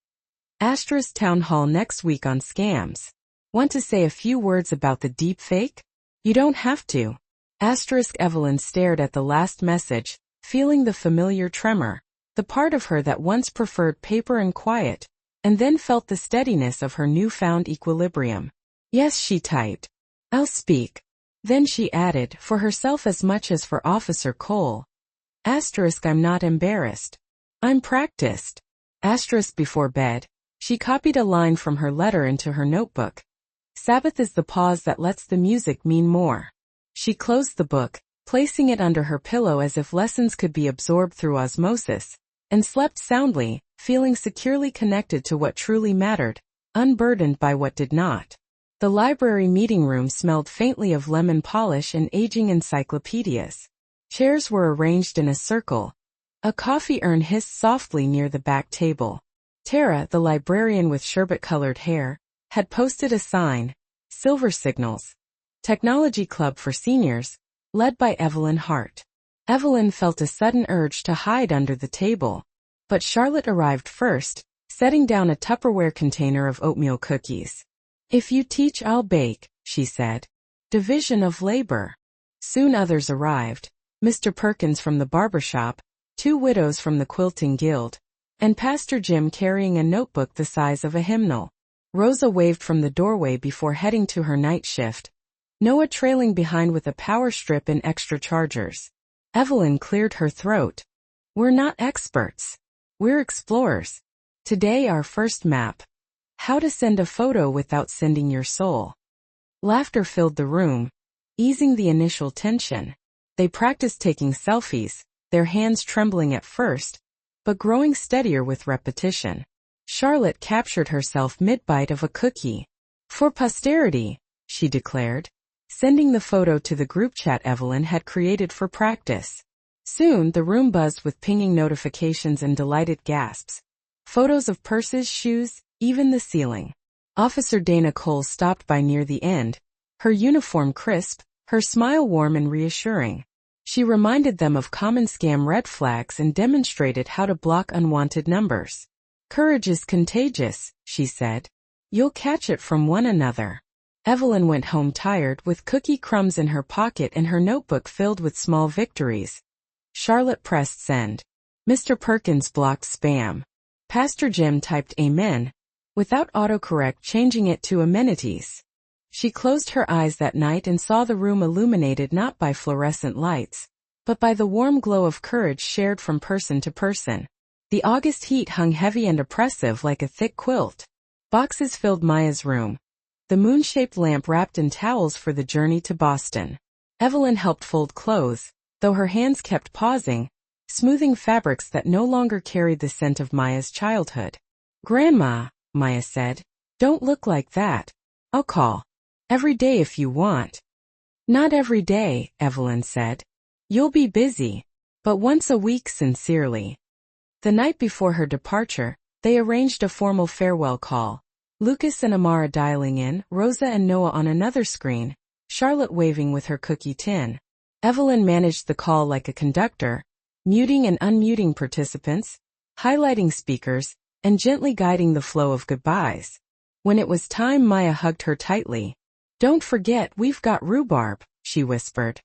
Town hall next week on scams. Want to say a few words about the deep fake? You don't have to. Evelyn stared at the last message, feeling the familiar tremor, the part of her that once preferred paper and quiet, and then felt the steadiness of her newfound equilibrium. Yes, she typed. I'll speak. Then she added, for herself as much as for Officer Cole. I'm not embarrassed. I'm practiced. Before bed, she copied a line from her letter into her notebook. Sabbath is the pause that lets the music mean more. She closed the book, placing it under her pillow as if lessons could be absorbed through osmosis, and slept soundly, feeling securely connected to what truly mattered, unburdened by what did not. The library meeting room smelled faintly of lemon polish and aging encyclopedias. Chairs were arranged in a circle. A coffee urn hissed softly near the back table. Tara, the librarian with sherbet-colored hair, had posted a sign, Silver Signals, Technology Club for Seniors, led by Evelyn Hart. Evelyn felt a sudden urge to hide under the table, but Charlotte arrived first, setting down a Tupperware container of oatmeal cookies. If you teach, I'll bake, she said. Division of labor. Soon others arrived, Mr. Perkins from the barbershop, 2 widows from the quilting guild, and Pastor Jim carrying a notebook the size of a hymnal. Rosa waved from the doorway before heading to her night shift, Noah trailing behind with a power strip and extra chargers. Evelyn cleared her throat. We're not experts. We're explorers. Today our first map. How to send a photo without sending your soul. Laughter filled the room, easing the initial tension. They practiced taking selfies, their hands trembling at first, but growing steadier with repetition. Charlotte captured herself mid-bite of a cookie. "For posterity," she declared, sending the photo to the group chat Evelyn had created for practice. Soon the room buzzed with pinging notifications and delighted gasps. Photos of purses, shoes, even the ceiling. Officer Dana Cole stopped by near the end, her uniform crisp, her smile warm and reassuring. She reminded them of common scam red flags and demonstrated how to block unwanted numbers. "Courage is contagious," she said. "You'll catch it from one another." Evelyn went home tired, with cookie crumbs in her pocket and her notebook filled with small victories. Charlotte pressed send. Mr. Perkins blocked spam. Pastor Jim typed amen, without autocorrect changing it to amenities. She closed her eyes that night and saw the room illuminated not by fluorescent lights, but by the warm glow of courage shared from person to person. The August heat hung heavy and oppressive like a thick quilt. Boxes filled Maya's room, the moon-shaped lamp wrapped in towels for the journey to Boston. Evelyn helped fold clothes, though her hands kept pausing, smoothing fabrics that no longer carried the scent of Maya's childhood. "Grandma," Maya said, "don't look like that. I'll call. Every day if you want." "Not every day," Evelyn said. "You'll be busy. But once a week sincerely." The night before her departure, they arranged a formal farewell call. Lucas and Amara dialing in, Rosa and Noah on another screen, Charlotte waving with her cookie tin. Evelyn managed the call like a conductor, muting and unmuting participants, highlighting speakers, and gently guiding the flow of goodbyes. When it was time, Maya hugged her tightly. "Don't forget we've got rhubarb," she whispered.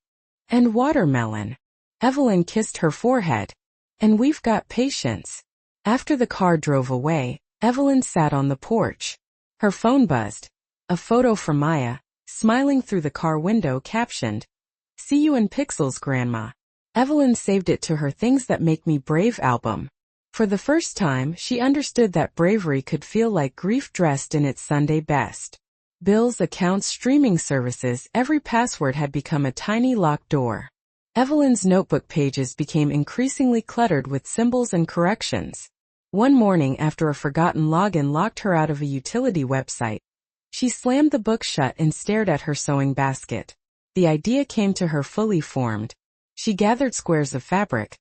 "And watermelon." Evelyn kissed her forehead. "And we've got patience." After the car drove away, Evelyn sat on the porch. Her phone buzzed. A photo from Maya, smiling through the car window, captioned, "See you in pixels, Grandma." Evelyn saved it to her Things That Make Me Brave album. For the first time, she understood that bravery could feel like grief dressed in its Sunday best. Bills, accounts, streaming services, every password had become a tiny locked door. Evelyn's notebook pages became increasingly cluttered with symbols and corrections. One morning, after a forgotten login locked her out of a utility website, she slammed the book shut and stared at her sewing basket. The idea came to her fully formed. She gathered squares of fabric.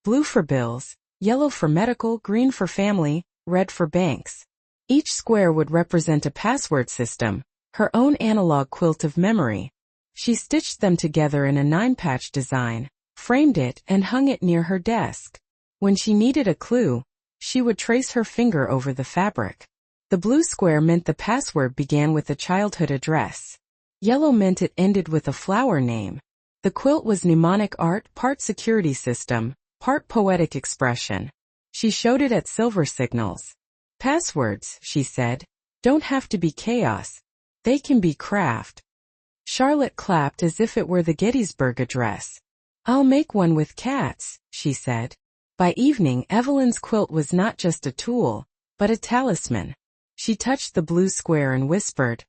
Blue for bills, yellow for medical, green for family, red for banks. Each square would represent a password system, her own analog quilt of memory. She stitched them together in a 9-patch design, framed it, and hung it near her desk. When she needed a clue, she would trace her finger over the fabric. The blue square meant the password began with a childhood address. Yellow meant it ended with a flower name. The quilt was mnemonic art, part security system, part poetic expression. She showed it at silver signals. "Passwords," she said, "don't have to be chaos. They can be craft." Charlotte clapped as if it were the Gettysburg Address. "I'll make one with cats," she said. By evening, Evelyn's quilt was not just a tool, but a talisman. She touched the blue square and whispered,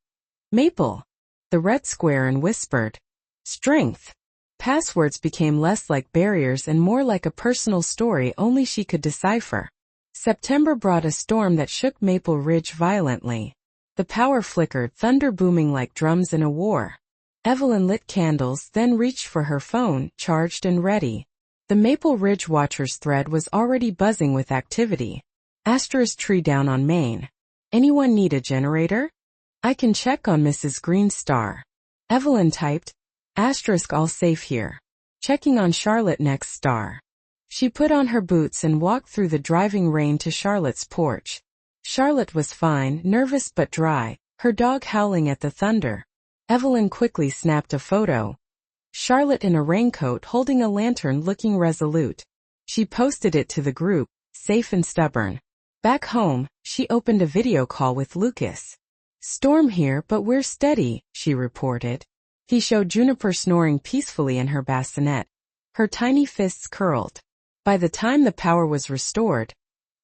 "Maple." The red square and whispered, "Strength." Passwords became less like barriers and more like a personal story only she could decipher. September brought a storm that shook Maple Ridge violently. The power flickered, thunder booming like drums in a war. Evelyn lit candles, then reached for her phone, charged and ready. The Maple Ridge Watchers thread was already buzzing with activity. Asterisk tree down on Main. Anyone need a generator? I can check on Mrs. Green Star. Evelyn typed, asterisk all safe here. Checking on Charlotte next star. She put on her boots and walked through the driving rain to Charlotte's porch. Charlotte was fine, nervous but dry, her dog howling at the thunder. Evelyn quickly snapped a photo. Charlotte in a raincoat holding a lantern looking resolute. She posted it to the group, safe and stubborn. Back home, she opened a video call with Lucas. Storm here but we're steady, she reported. He showed Juniper snoring peacefully in her bassinet. Her tiny fists curled. By the time the power was restored,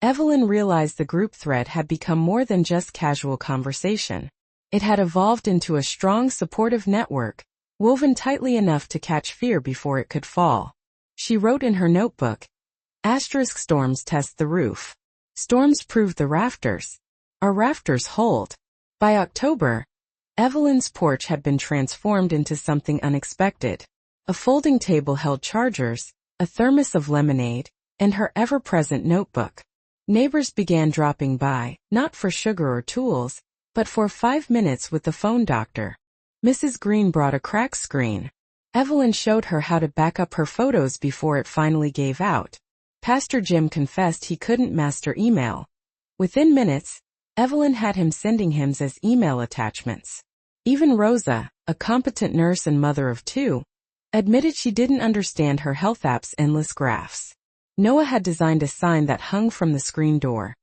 Evelyn realized the group thread had become more than just casual conversation. It had evolved into a strong, supportive network, woven tightly enough to catch fear before it could fall. She wrote in her notebook, asterisk storms test the roof. Storms prove the rafters. Our rafters hold. By October, Evelyn's porch had been transformed into something unexpected. A folding table held chargers, a thermos of lemonade, and her ever-present notebook. Neighbors began dropping by, not for sugar or tools, but for 5 minutes with the phone doctor. Mrs. Green brought a crack screen. Evelyn showed her how to back up her photos before it finally gave out. Pastor Jim confessed he couldn't master email. Within minutes, Evelyn had him sending hymns as email attachments. Even Rosa, a competent nurse and mother of 2, admitted she didn't understand her health app's endless graphs. Noah had designed a sign that hung from the screen door.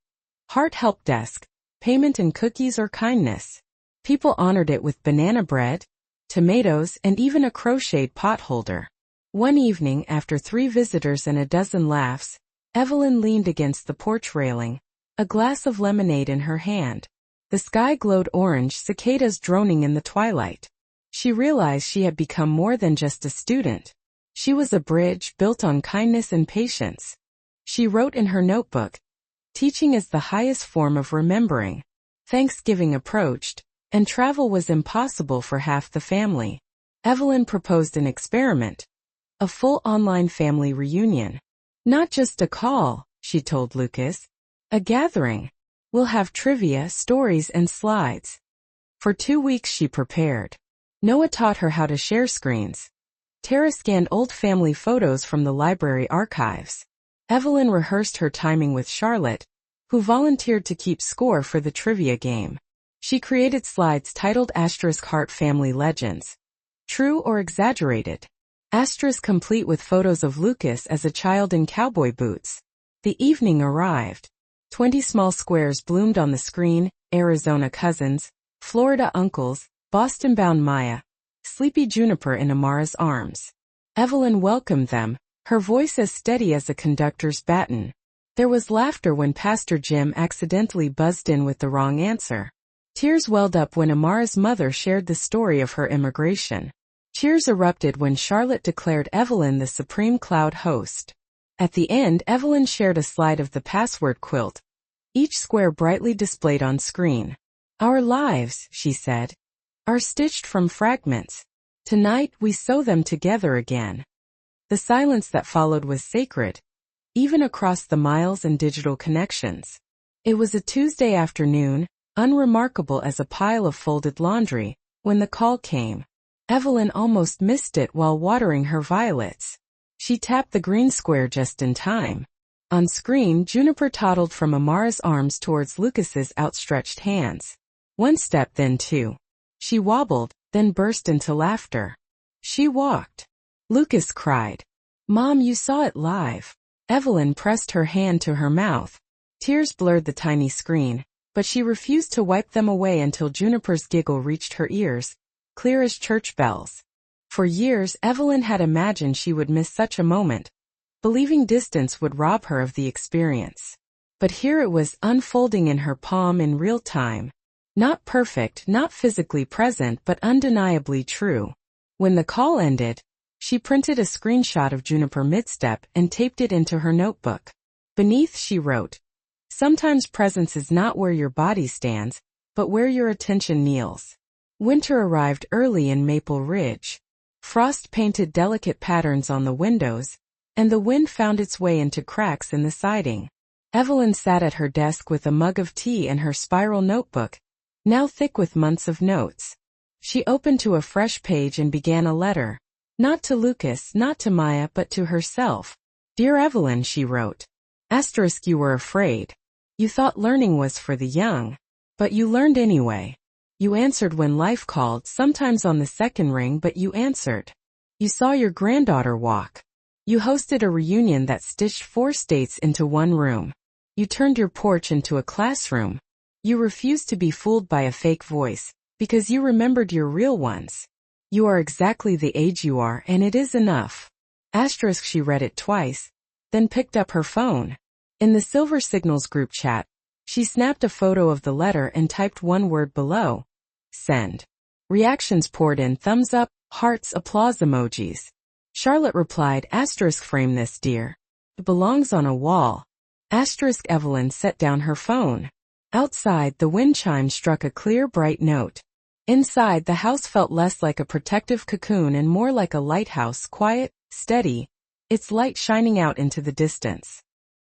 Heart Help Desk, payment in cookies or kindness. People honored it with banana bread, tomatoes, and even a crocheted pot holder. One evening, after 3 visitors and a dozen laughs, Evelyn leaned against the porch railing, a glass of lemonade in her hand. The sky glowed orange, cicadas droning in the twilight. She realized she had become more than just a student. She was a bridge built on kindness and patience. She wrote in her notebook, teaching is the highest form of remembering. Thanksgiving approached, and travel was impossible for half the family. Evelyn proposed an experiment. A full online family reunion. Not just a call, she told Lucas. A gathering. We'll have trivia, stories, and slides. For 2 weeks she prepared. Noah taught her how to share screens. Tara scanned old family photos from the library archives. Evelyn rehearsed her timing with Charlotte, who volunteered to keep score for the trivia game. She created slides titled *Heart Family Legends. True or exaggerated? * complete with photos of Lucas as a child in cowboy boots. The evening arrived. 20 small squares bloomed on the screen, Arizona cousins, Florida uncles, Boston-bound Maya, sleepy Juniper in Amara's arms. Evelyn welcomed them, her voice as steady as a conductor's baton. There was laughter when Pastor Jim accidentally buzzed in with the wrong answer. Tears welled up when Amara's mother shared the story of her immigration. Cheers erupted when Charlotte declared Evelyn the supreme cloud host. At the end, Evelyn shared a slide of the password quilt, each square brightly displayed on screen. Our lives, she said, are stitched from fragments. Tonight we sew them together again. The silence that followed was sacred, even across the miles and digital connections. It was a Tuesday afternoon, unremarkable as a pile of folded laundry, when the call came. Evelyn almost missed it while watering her violets. She tapped the green square just in time. On screen, Juniper toddled from Amara's arms towards Lucas's outstretched hands. 1 step, then 2. She wobbled, then burst into laughter. She walked. Lucas cried. Mom, you saw it live. Evelyn pressed her hand to her mouth. Tears blurred the tiny screen, but she refused to wipe them away until Juniper's giggle reached her ears, clear as church bells. For years, Evelyn had imagined she would miss such a moment, believing distance would rob her of the experience. But here it was unfolding in her palm in real time. Not perfect, not physically present, but undeniably true. When the call ended, she printed a screenshot of Juniper mid-step and taped it into her notebook. Beneath she wrote, sometimes presence is not where your body stands, but where your attention kneels. Winter arrived early in Maple Ridge. Frost painted delicate patterns on the windows, and the wind found its way into cracks in the siding. Evelyn sat at her desk with a mug of tea and her spiral notebook, now thick with months of notes. She opened to a fresh page and began a letter. Not to Lucas, not to Maya, but to herself. Dear Evelyn, she wrote. * you were afraid. You thought learning was for the young. But you learned anyway. You answered when life called, sometimes on the second ring, but you answered. You saw your granddaughter walk. You hosted a reunion that stitched 4 states into one room. You turned your porch into a classroom. You refused to be fooled by a fake voice, because you remembered your real ones. You are exactly the age you are, and it is enough. * she read it twice, then picked up her phone. In the Silver Signals group chat, she snapped a photo of the letter and typed one word below. Send. Reactions poured in: thumbs up, hearts, applause emojis. Charlotte replied, "Frame this, dear. It belongs on a wall." Evelyn set down her phone. Outside, the wind chime struck a clear, bright note. Inside, the house felt less like a protective cocoon and more like a lighthouse, quiet, steady, its light shining out into the distance.